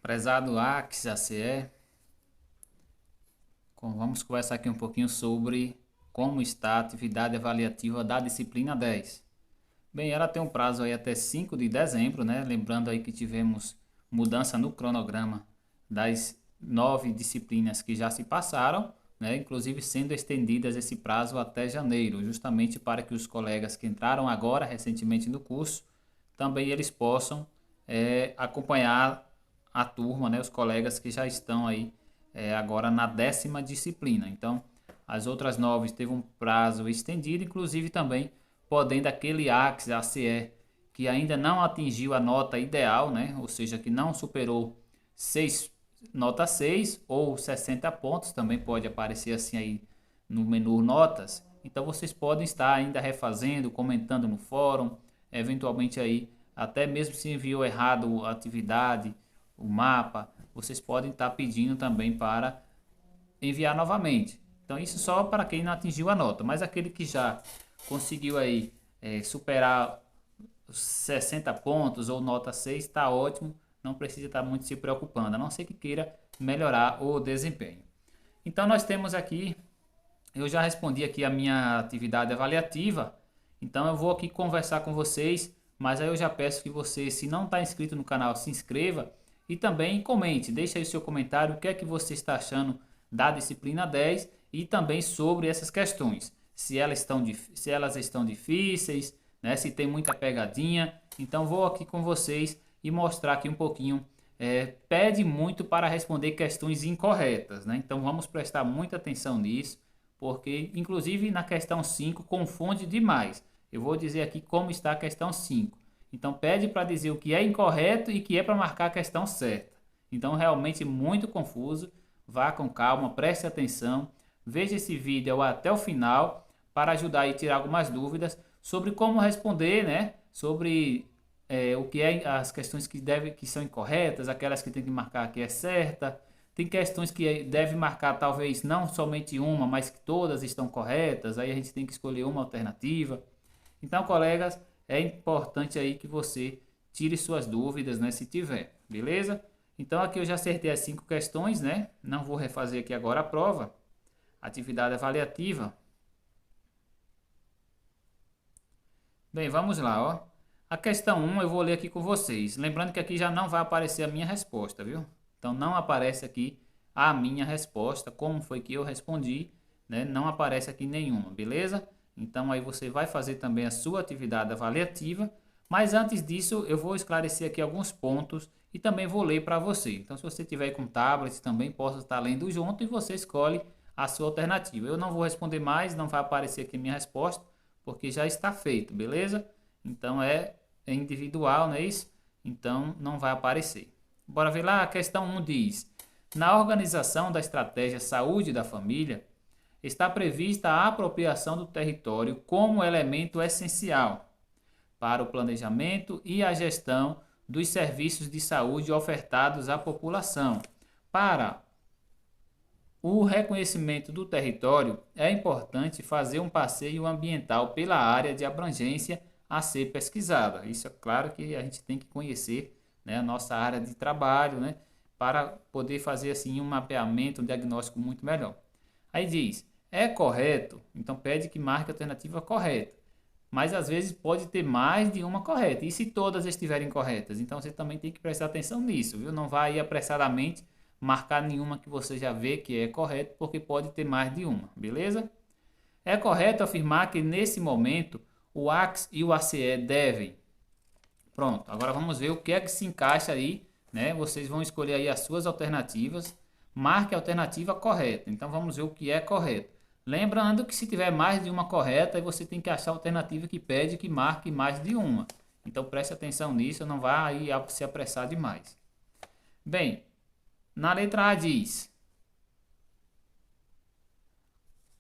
Prezado Ax, ACE, vamos conversar aqui um pouquinho sobre como está a atividade avaliativa da disciplina 10. Bem, ela tem um prazo aí até 5 de dezembro, né? Lembrando aí que tivemos mudança no cronograma das 9 disciplinas que já se passaram, né? Inclusive sendo estendidas esse prazo até janeiro, justamente para que os colegas que entraram agora recentemente no curso, também eles possam acompanhar a turma, né? Os colegas que já estão aí agora na 10ª disciplina. Então, as outras 9 teve um prazo estendido, inclusive também podendo aquele AX, ACE, que ainda não atingiu a nota ideal, né? Ou seja, que não superou 6, nota 6 ou 60 pontos, também pode aparecer assim aí no menu notas. Então vocês podem estar ainda refazendo, comentando no fórum, eventualmente aí, até mesmo se enviou errado a atividade, o mapa, vocês podem estar pedindo também para enviar novamente. Então isso só para quem não atingiu a nota, mas aquele que já conseguiu aí superar os 60 pontos ou nota 6, está ótimo, não precisa estar muito se preocupando, a não ser que queira melhorar o desempenho. Então nós temos aqui, eu já respondi aqui a minha atividade avaliativa, então eu vou aqui conversar com vocês, mas aí eu já peço que você, se não está inscrito no canal, se inscreva e também comente, deixe aí o seu comentário, o que é que você está achando da disciplina 10 e também sobre essas questões, se elas estão difíceis, né, se tem muita pegadinha. Então vou aqui com vocês e mostrar aqui um pouquinho. Pede muito para responder questões incorretas, né? Então vamos prestar muita atenção nisso, porque inclusive na questão 5 confunde demais. Eu vou dizer aqui como está a questão 5. Então pede para dizer o que é incorreto e que é para marcar a questão certa. Então realmente muito confuso. Vá com calma, preste atenção, veja esse vídeo até o final para ajudar a tirar algumas dúvidas sobre como responder, né? Sobre o que é as questões que são incorretas, aquelas que tem que marcar que é certa. Tem questões que deve marcar talvez não somente uma, mas que todas estão corretas. Aí a gente tem que escolher uma alternativa. Então, colegas, é importante aí que você tire suas dúvidas, né? Se tiver, beleza? Então aqui eu já acertei as 5 questões, né? Não vou refazer aqui agora a prova. Atividade avaliativa. Bem, vamos lá, ó. A questão 1 eu vou ler aqui com vocês. Lembrando que aqui já não vai aparecer a minha resposta, viu? Então não aparece aqui a minha resposta, como foi que eu respondi, né? Não aparece aqui nenhuma, beleza? Então aí você vai fazer também a sua atividade avaliativa, mas antes disso eu vou esclarecer aqui alguns pontos e também vou ler para você. Então se você tiver com tablet também posso estar lendo junto e você escolhe a sua alternativa. Eu não vou responder mais, não vai aparecer aqui a minha resposta, porque já está feito, beleza? Então é individual, não é isso? Então não vai aparecer. Bora ver lá, a questão 1 diz: na organização da estratégia saúde da família, está prevista a apropriação do território como elemento essencial para o planejamento e a gestão dos serviços de saúde ofertados à população. Para o reconhecimento do território, é importante fazer um passeio ambiental pela área de abrangência a ser pesquisada. Isso é claro que a gente tem que conhecer, né, a nossa área de trabalho, né, para poder fazer assim um mapeamento, um diagnóstico muito melhor. Aí diz, é correto? Então pede que marque a alternativa correta. Mas às vezes pode ter mais de uma correta. E se todas estiverem corretas? Então você também tem que prestar atenção nisso, viu? Não vai apressadamente marcar nenhuma que você já vê que é correto, porque pode ter mais de uma, beleza? É correto afirmar que nesse momento o AX e o ACE devem. Pronto, agora vamos ver o que é que se encaixa aí, né? Vocês vão escolher aí as suas alternativas, marque a alternativa correta. Então vamos ver o que é correto. Lembrando que se tiver mais de uma correta, aí você tem que achar a alternativa que pede que marque mais de uma. Então preste atenção nisso, não vá aí se apressar demais. Bem, na letra A diz,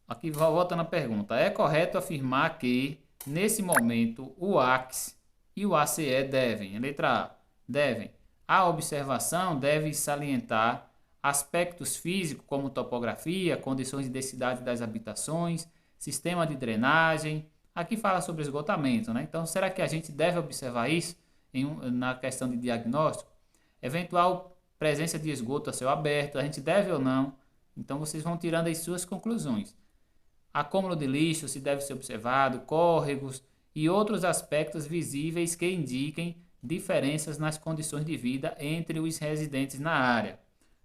aqui volta na pergunta, é correto afirmar que, nesse momento, o AX e o ACE devem, letra A, devem, a observação deve salientar aspectos físicos como topografia, condições de densidade das habitações, sistema de drenagem, aqui fala sobre esgotamento, né? Então, será que a gente deve observar isso na questão de diagnóstico? Eventual presença de esgoto a céu aberto, a gente deve ou não. Então vocês vão tirando as suas conclusões. Acúmulo de lixo se deve ser observado, córregos e outros aspectos visíveis que indiquem diferenças nas condições de vida entre os residentes na área.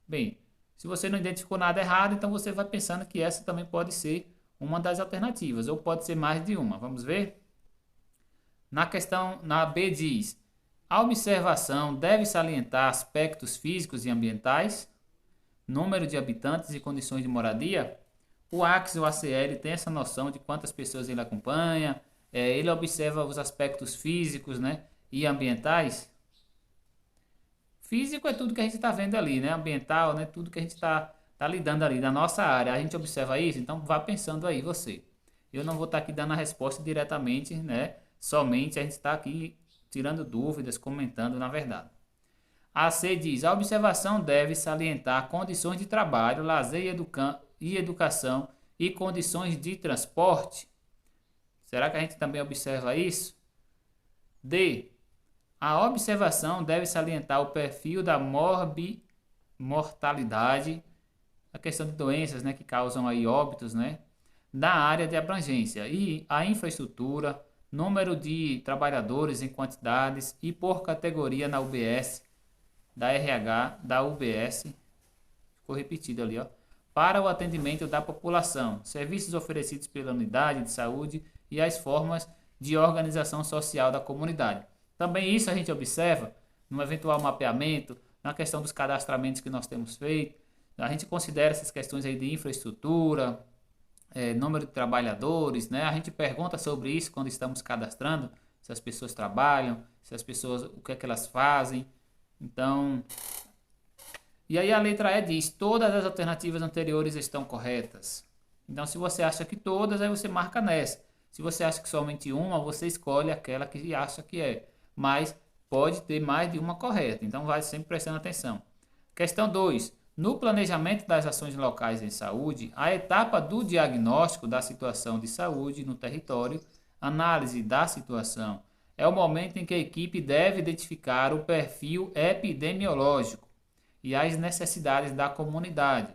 Bem, se você não identificou nada errado, então você vai pensando que essa também pode ser uma das alternativas, ou pode ser mais de uma. Vamos ver? Na B diz: a observação deve salientar aspectos físicos e ambientais, número de habitantes e condições de moradia. O Axis, o ACL, tem essa noção de quantas pessoas ele acompanha, ele observa os aspectos físicos, né, e ambientais. Físico é tudo que a gente está vendo ali, né, ambiental, né, tudo que a gente tá lidando ali da nossa área. A gente observa isso, então vá pensando aí você. Eu não vou estar aqui dando a resposta diretamente, né, somente a gente está aqui tirando dúvidas, comentando na verdade. A C diz: a observação deve salientar condições de trabalho, lazer e educação e condições de transporte. Será que a gente também observa isso? D. A observação deve salientar o perfil da mortalidade, a questão de doenças, né, que causam aí óbitos, né, da área de abrangência, e a infraestrutura, número de trabalhadores em quantidades e por categoria na UBS, da RH, da UBS, ficou repetido ali, ó, para o atendimento da população, serviços oferecidos pela unidade de saúde e as formas de organização social da comunidade. Também isso a gente observa no eventual mapeamento, na questão dos cadastramentos que nós temos feito. A gente considera essas questões aí de infraestrutura, número de trabalhadores, né? A gente pergunta sobre isso quando estamos cadastrando, se as pessoas trabalham, se as pessoas, o que é que elas fazem. Então, e aí a letra E diz: todas as alternativas anteriores estão corretas. Então, se você acha que todas, aí você marca nessa. Se você acha que somente uma, você escolhe aquela que acha que é. Mas pode ter mais de uma correta. Então, vai sempre prestando atenção. Questão 2. No planejamento das ações locais em saúde, a etapa do diagnóstico da situação de saúde no território, análise da situação, é o momento em que a equipe deve identificar o perfil epidemiológico e as necessidades da comunidade.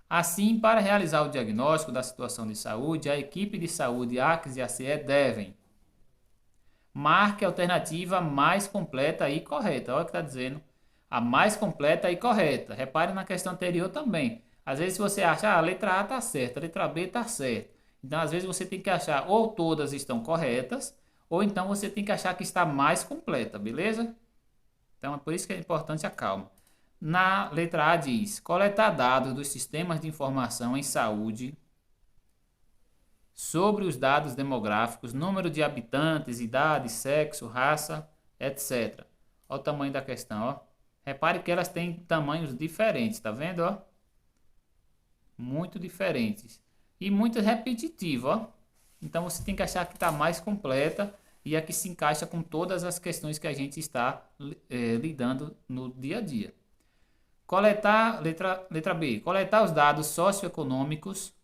Assim, para realizar o diagnóstico da situação de saúde, a equipe de saúde ACS e ACE devem: marque a alternativa mais completa e correta. Olha o que está dizendo. A mais completa e correta. Repare na questão anterior também. Às vezes você acha, a letra A está certa, a letra B está certa. Então, às vezes você tem que achar ou todas estão corretas, ou então você tem que achar que está mais completa, beleza? Então, é por isso que é importante a calma. Na letra A diz: coletar dados dos sistemas de informação em saúde sobre os dados demográficos, número de habitantes, idade, sexo, raça, etc. Olha o tamanho da questão, ó. Repare que elas têm tamanhos diferentes, tá vendo, ó? Muito diferentes. E muito repetitivo, ó. Então você tem que achar que está mais completa e a que se encaixa com todas as questões que a gente está lidando no dia a dia. Coletar, letra B, coletar os dados socioeconômicos,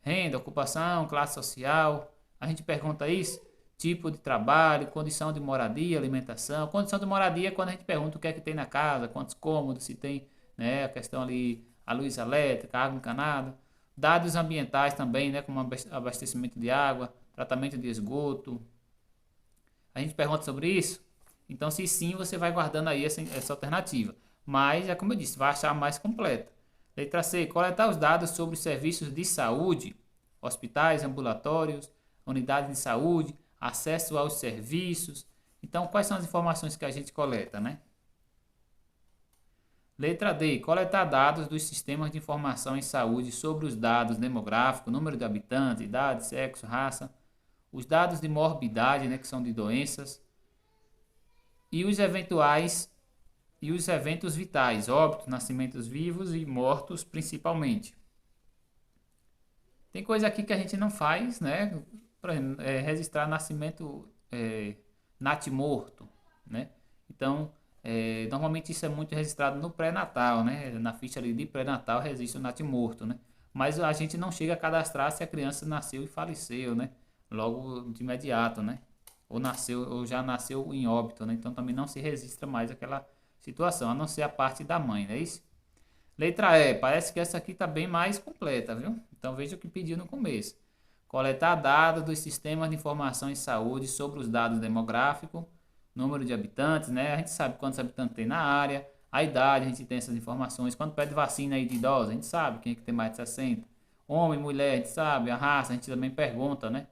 renda, ocupação, classe social. A gente pergunta isso: tipo de trabalho, condição de moradia, alimentação. Condição de moradia é quando a gente pergunta o que é que tem na casa, quantos cômodos, se tem, né, a questão ali, a luz elétrica, água encanada. Dados ambientais também, né, como abastecimento de água, tratamento de esgoto. A gente pergunta sobre isso? Então, se sim, você vai guardando aí essa alternativa. Mas, é como eu disse, vai achar a mais completa. Letra C, coletar os dados sobre os serviços de saúde, hospitais, ambulatórios, unidades de saúde, acesso aos serviços. Então, quais são as informações que a gente coleta, né? Letra D, coletar dados dos sistemas de informação em saúde sobre os dados demográficos, número de habitantes, idade, sexo, raça, os dados de morbidade, né, que são de doenças, e os eventos vitais, óbitos, nascimentos vivos e mortos principalmente. Tem coisa aqui que a gente não faz, né? Por exemplo, registrar nascimento natimorto, né? Então, normalmente isso é muito registrado no pré-natal, né? Na ficha ali de pré-natal registra o natimorto, né? Mas a gente não chega a cadastrar se a criança nasceu e faleceu, né? Logo de imediato, né? Ou já nasceu em óbito, né? Então também não se registra mais aquela situação, a não ser a parte da mãe, não é isso? Letra E, parece que essa aqui está bem mais completa, viu? Então veja o que pediu no começo. Coletar dados dos sistemas de informação em saúde sobre os dados demográficos, número de habitantes, né? A gente sabe quantos habitantes tem na área, a idade, a gente tem essas informações. Quando pede vacina aí de idosos, a gente sabe quem é que tem mais de 60. Homem, mulher, a gente sabe, a raça, a gente também pergunta, né?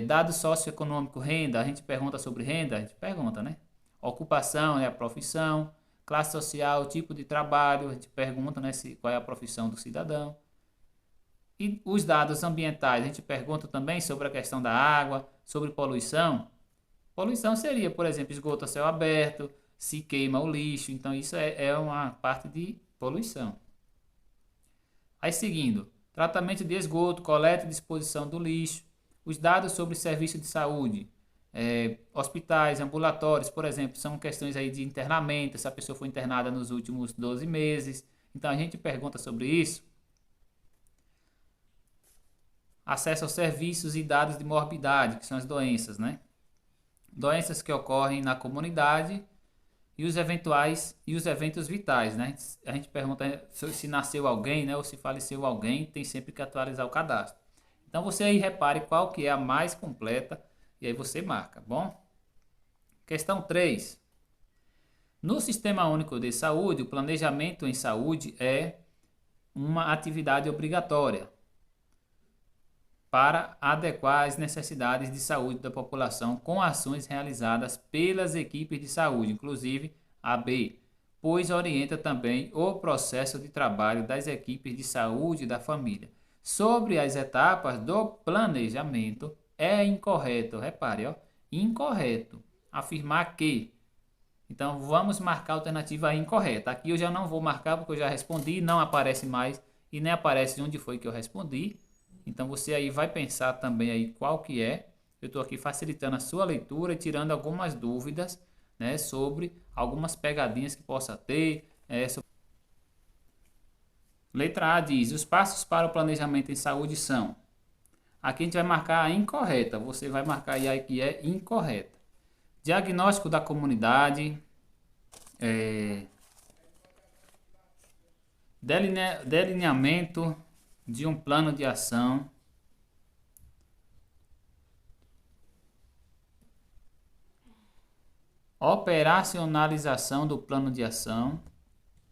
Dados socioeconômicos, renda, a gente pergunta sobre renda, a gente pergunta, né? Ocupação, a profissão, classe social, tipo de trabalho, a gente pergunta, né, qual é a profissão do cidadão. E os dados ambientais, a gente pergunta também sobre a questão da água, sobre poluição. Poluição seria, por exemplo, esgoto a céu aberto, se queima o lixo, então isso é uma parte de poluição. Aí seguindo, tratamento de esgoto, coleta e disposição do lixo, os dados sobre serviço de saúde, hospitais, ambulatórios, por exemplo, são questões aí de internamento, se a pessoa foi internada nos últimos 12 meses, então a gente pergunta sobre isso. Acesso aos serviços e dados de morbidade, que são as doenças, né? Doenças que ocorrem na comunidade e os eventos vitais, né? A gente pergunta se nasceu alguém, né, ou se faleceu alguém, tem sempre que atualizar o cadastro. Então você aí repare qual que é a mais completa e aí você marca, bom? Questão 3. No Sistema Único de Saúde, o planejamento em saúde é uma atividade obrigatória para adequar as necessidades de saúde da população com ações realizadas pelas equipes de saúde, inclusive a B, pois orienta também o processo de trabalho das equipes de saúde da família. Sobre as etapas do planejamento, é incorreto, repare, incorreto afirmar que. Então vamos marcar a alternativa incorreta. Aqui eu já não vou marcar porque eu já respondi, não aparece mais e nem aparece onde foi que eu respondi. Então você aí vai pensar também aí qual que é. Eu estou aqui facilitando a sua leitura e tirando algumas dúvidas, né, sobre algumas pegadinhas que possa ter. Letra A diz, os passos para o planejamento em saúde são. Aqui a gente vai marcar a incorreta. Você vai marcar aí a que é incorreta. Diagnóstico da comunidade. Delineamento de um plano de ação. Operacionalização do plano de ação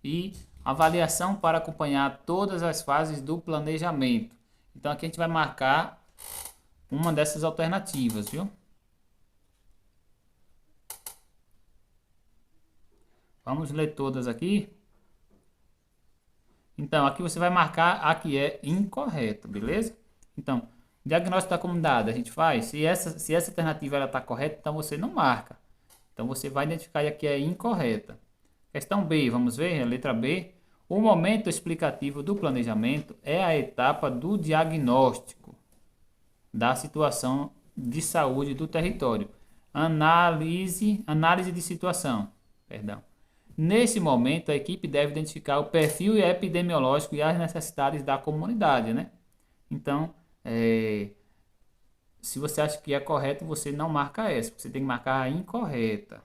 e avaliação para acompanhar todas as fases do planejamento. Então aqui a gente vai marcar uma dessas alternativas, viu? Vamos ler todas aqui. Então, aqui você vai marcar a que é incorreta, beleza? Então, diagnóstico da comunidade, a gente faz. Se essa alternativa está correta, então você não marca. Então, você vai identificar a que é incorreta. Questão B, vamos ver, a letra B. O momento explicativo do planejamento é a etapa do diagnóstico da situação de saúde do território. Análise de situação, perdão. Nesse momento, a equipe deve identificar o perfil epidemiológico e as necessidades da comunidade, né? Então, se você acha que é correto, você não marca essa, você tem que marcar a incorreta.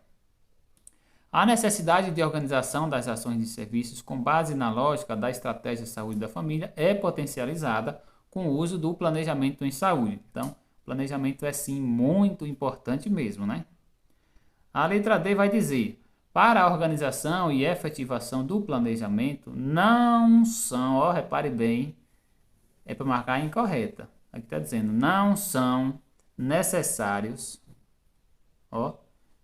A necessidade de organização das ações de serviços com base na lógica da estratégia de saúde da família é potencializada com o uso do planejamento em saúde. Então, planejamento é sim muito importante mesmo, né? A letra D vai dizer, para a organização e efetivação do planejamento, não são, repare bem, é para marcar a incorreta. Aqui está dizendo, não são necessários,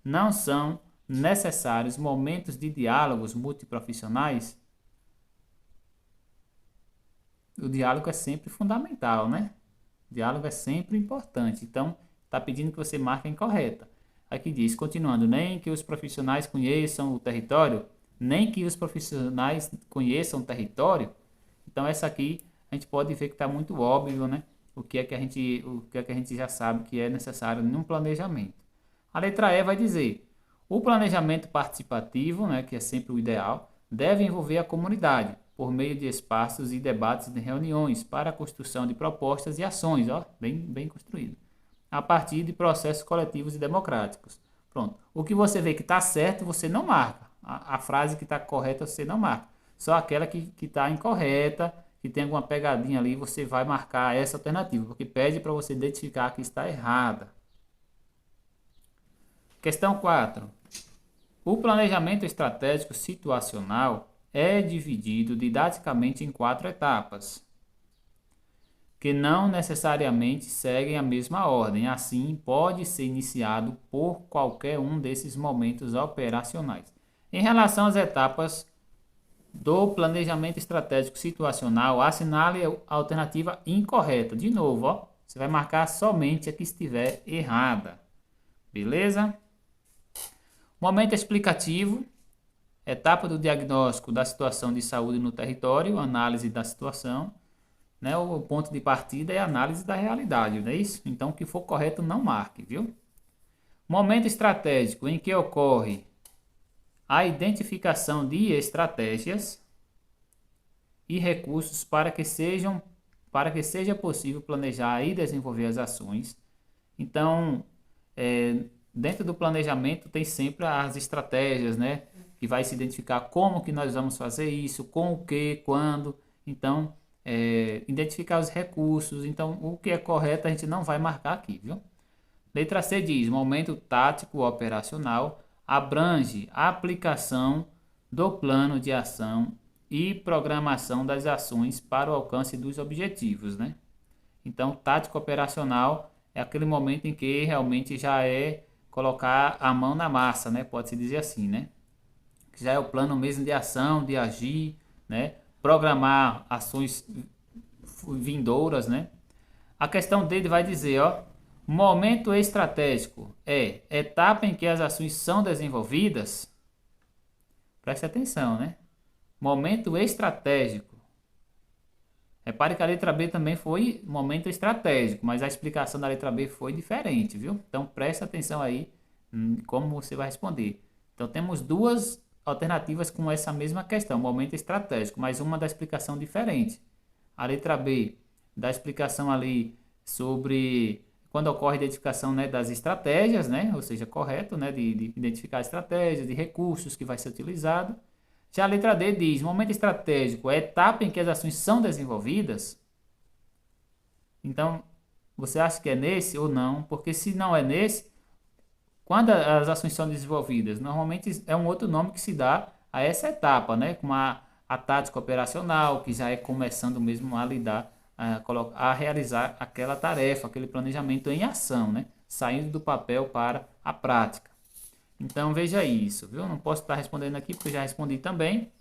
não são necessários momentos de diálogos multiprofissionais. O diálogo é sempre fundamental, né? O diálogo é sempre importante. Então, está pedindo que você marque a incorreta. Aqui diz, continuando, nem que os profissionais conheçam o território, nem que os profissionais conheçam o território. Então, essa aqui a gente pode ver que está muito óbvio, né? O que é que a gente já sabe que é necessário num planejamento. A letra E vai dizer, o planejamento participativo, né, que é sempre o ideal, deve envolver a comunidade, por meio de espaços e debates de reuniões para a construção de propostas e ações, bem construído, a partir de processos coletivos e democráticos. Pronto. O que você vê que está certo, você não marca. a frase que está correta você não marca. Só aquela que está incorreta, que tem alguma pegadinha ali, você vai marcar essa alternativa, porque pede para você identificar que está errada. Questão 4. O planejamento estratégico situacional é dividido didaticamente em 4 etapas, que não necessariamente seguem a mesma ordem. Assim, pode ser iniciado por qualquer um desses momentos operacionais. Em relação às etapas do planejamento estratégico situacional, assinale a alternativa incorreta. De novo, ó, você vai marcar somente a que estiver errada. Beleza? Momento explicativo, etapa do diagnóstico da situação de saúde no território, análise da situação, né? O ponto de partida é a análise da realidade, não é isso? Então, o que for correto, não marque, viu? Momento estratégico, em que ocorre a identificação de estratégias e recursos para que seja possível planejar e desenvolver as ações. Então, dentro do planejamento tem sempre as estratégias, né? Que vai se identificar como que nós vamos fazer isso, com o que, quando. Então, identificar os recursos. Então, o que é correto a gente não vai marcar aqui, viu? Letra C diz, momento tático operacional abrange a aplicação do plano de ação e programação das ações para o alcance dos objetivos, né? Então, tático operacional é aquele momento em que realmente já é colocar a mão na massa, né? Pode-se dizer assim, né? Já é o plano mesmo de ação, de agir, né? Programar ações vindouras, né? A questão dele vai dizer, ó, momento estratégico é etapa em que as ações são desenvolvidas. Preste atenção, né? Momento estratégico. Repare que a letra B também foi momento estratégico, mas a explicação da letra B foi diferente, viu? Então preste atenção aí como você vai responder. Então temos duas alternativas com essa mesma questão, momento estratégico, mas uma da explicação diferente. A letra B da explicação ali sobre quando ocorre a identificação, né, das estratégias, né? Ou seja, correto, né, de identificar estratégias, de recursos que vai ser utilizado. Já a letra D diz, momento estratégico é a etapa em que as ações são desenvolvidas. Então, você acha que é nesse ou não? Porque se não é nesse, quando as ações são desenvolvidas, normalmente é um outro nome que se dá a essa etapa, né? Como a tática operacional, que já é começando mesmo a lidar, a realizar aquela tarefa, aquele planejamento em ação, né? Saindo do papel para a prática. Então veja isso, viu? Não posso estar respondendo aqui porque eu já respondi também.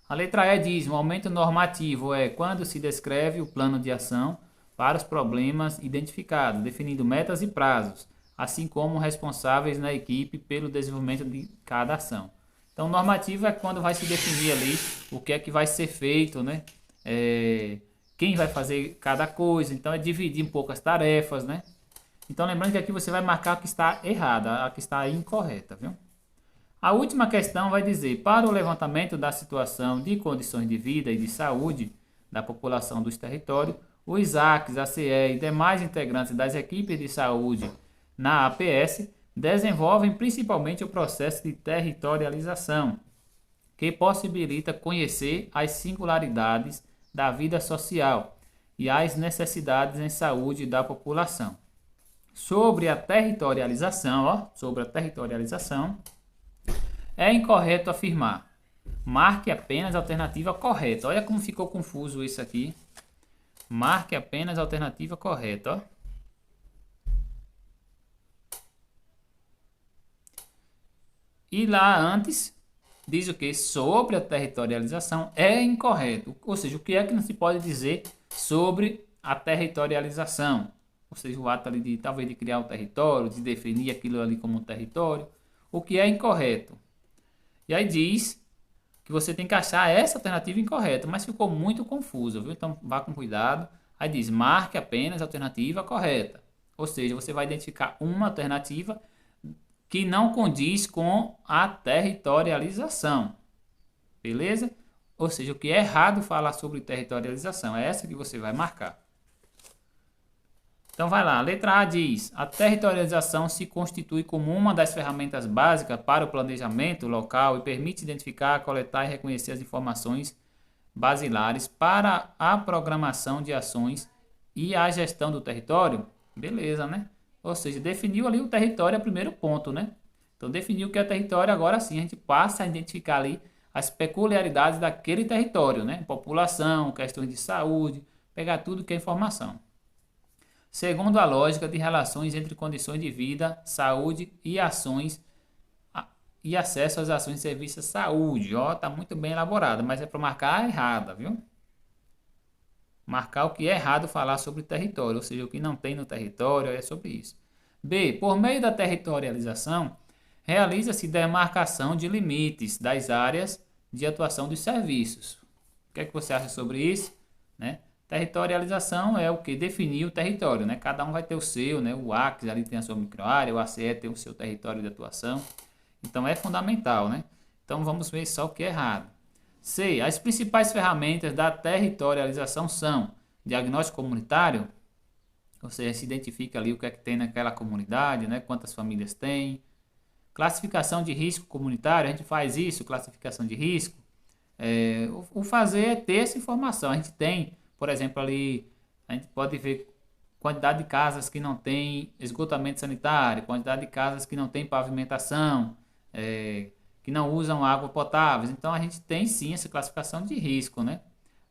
A letra E diz, momento normativo é quando se descreve o plano de ação para os problemas identificados, definindo metas e prazos, assim como responsáveis na equipe pelo desenvolvimento de cada ação. Então, normativo é quando vai se definir ali o que é que vai ser feito, né? Quem vai fazer cada coisa. Então, é dividir um pouco as tarefas, né? Então, lembrando que aqui você vai marcar a que está errada, a que está incorreta, viu? A última questão vai dizer, para o levantamento da situação de condições de vida e de saúde da população dos territórios, os ISACs, a CE e demais integrantes das equipes de saúde na APS desenvolvem principalmente o processo de territorialização, que possibilita conhecer as singularidades da vida social e as necessidades em saúde da população. Sobre a territorialização, é incorreto afirmar. Marque apenas a alternativa correta. Olha como ficou confuso isso aqui. Marque apenas a alternativa correta, ó. E lá antes diz o que? Sobre a territorialização é incorreto. Ou seja, o que é que não se pode dizer sobre a territorialização? Ou seja, o ato ali de talvez de criar um território, de definir aquilo ali como um território. O que é incorreto? E aí diz que você tem que achar essa alternativa incorreta, mas ficou muito confuso, viu? Então vá com cuidado. Aí diz, marque apenas a alternativa correta. Ou seja, você vai identificar uma alternativa que não condiz com a territorialização. Beleza? Ou seja, o que é errado falar sobre territorialização. É essa que você vai marcar. Então vai lá, a letra A diz: a territorialização se constitui como uma das ferramentas básicas para o planejamento local e permite identificar, coletar e reconhecer as informações basilares para a programação de ações e a gestão do território. Beleza, né? Ou seja, definiu ali o território é o primeiro ponto, né? Então definiu o que é território, agora sim a gente passa a identificar ali as peculiaridades daquele território, né? População, questões de saúde, pegar tudo que é informação. Segundo a lógica de relações entre condições de vida, saúde e ações e acesso às ações de serviço à saúde. Ó, tá muito bem elaborado, mas é para marcar a errada, viu? Marcar o que é errado falar sobre território, ou seja, o que não tem no território é sobre isso. B. Por meio da territorialização, realiza-se demarcação de limites das áreas de atuação dos serviços. O que é que você acha sobre isso? Né? Territorialização é o que? Definir o território, né? Cada um vai ter o seu, né? O Acre ali tem a sua microárea, o ACE tem o seu território de atuação. Então é fundamental, né? Então vamos ver só o que é errado. C. As principais ferramentas da territorialização são diagnóstico comunitário, ou seja, se identifica ali o que é que tem naquela comunidade, né? Quantas famílias tem. Classificação de risco comunitário, a gente faz isso, classificação de risco. O fazer é ter essa informação. A gente tem, por exemplo, ali, a gente pode ver quantidade de casas que não tem esgotamento sanitário, quantidade de casas que não tem pavimentação, que não usam água potável. Então a gente tem sim essa classificação de risco, né?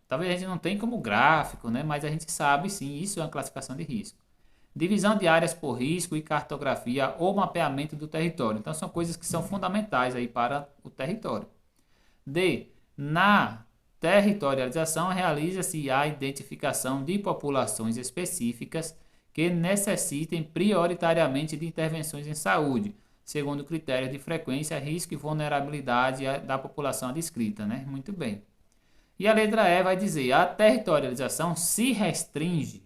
Talvez a gente não tenha como gráfico, né? Mas a gente sabe sim, isso é uma classificação de risco. Divisão de áreas por risco e cartografia ou mapeamento do território. Então são coisas que são fundamentais aí para o território. D. Na territorialização realiza-se a identificação de populações específicas que necessitem prioritariamente de intervenções em saúde, segundo critérios de frequência, risco e vulnerabilidade da população descrita, né? Muito bem. E a letra E vai dizer: a territorialização se restringe,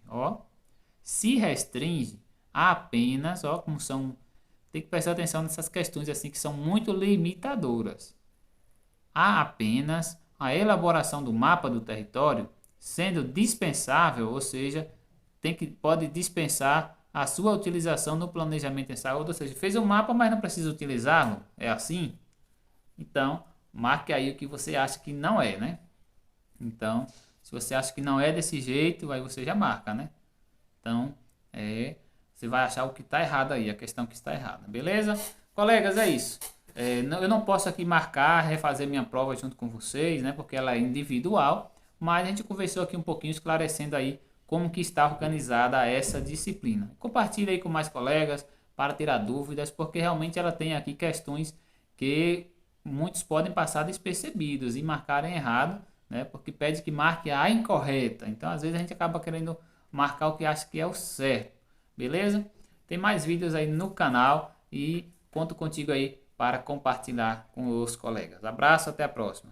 se restringe a apenas, como são, tem que prestar atenção nessas questões assim que são muito limitadoras. Há apenas a elaboração do mapa do território, sendo dispensável, ou seja, pode dispensar a sua utilização no planejamento em saúde, ou seja, fez um mapa, mas não precisa utilizá-lo, é assim? Então, marque aí o que você acha que não é, né? Então, se você acha que não é desse jeito, aí você já marca, né? Então, você vai achar o que está errado aí, a questão que está errada, beleza? Colegas, é isso. Eu não posso aqui marcar, refazer minha prova junto com vocês, né? Porque ela é individual, mas a gente conversou aqui um pouquinho, esclarecendo aí como que está organizada essa disciplina. Compartilhe aí com mais colegas para tirar dúvidas, porque realmente ela tem aqui questões que muitos podem passar despercebidos e marcarem errado, né? Porque pede que marque a incorreta. Então, às vezes a gente acaba querendo marcar o que acha que é o certo, beleza? Tem mais vídeos aí no canal e conto contigo aí para compartilhar com os colegas. Abraço, até a próxima.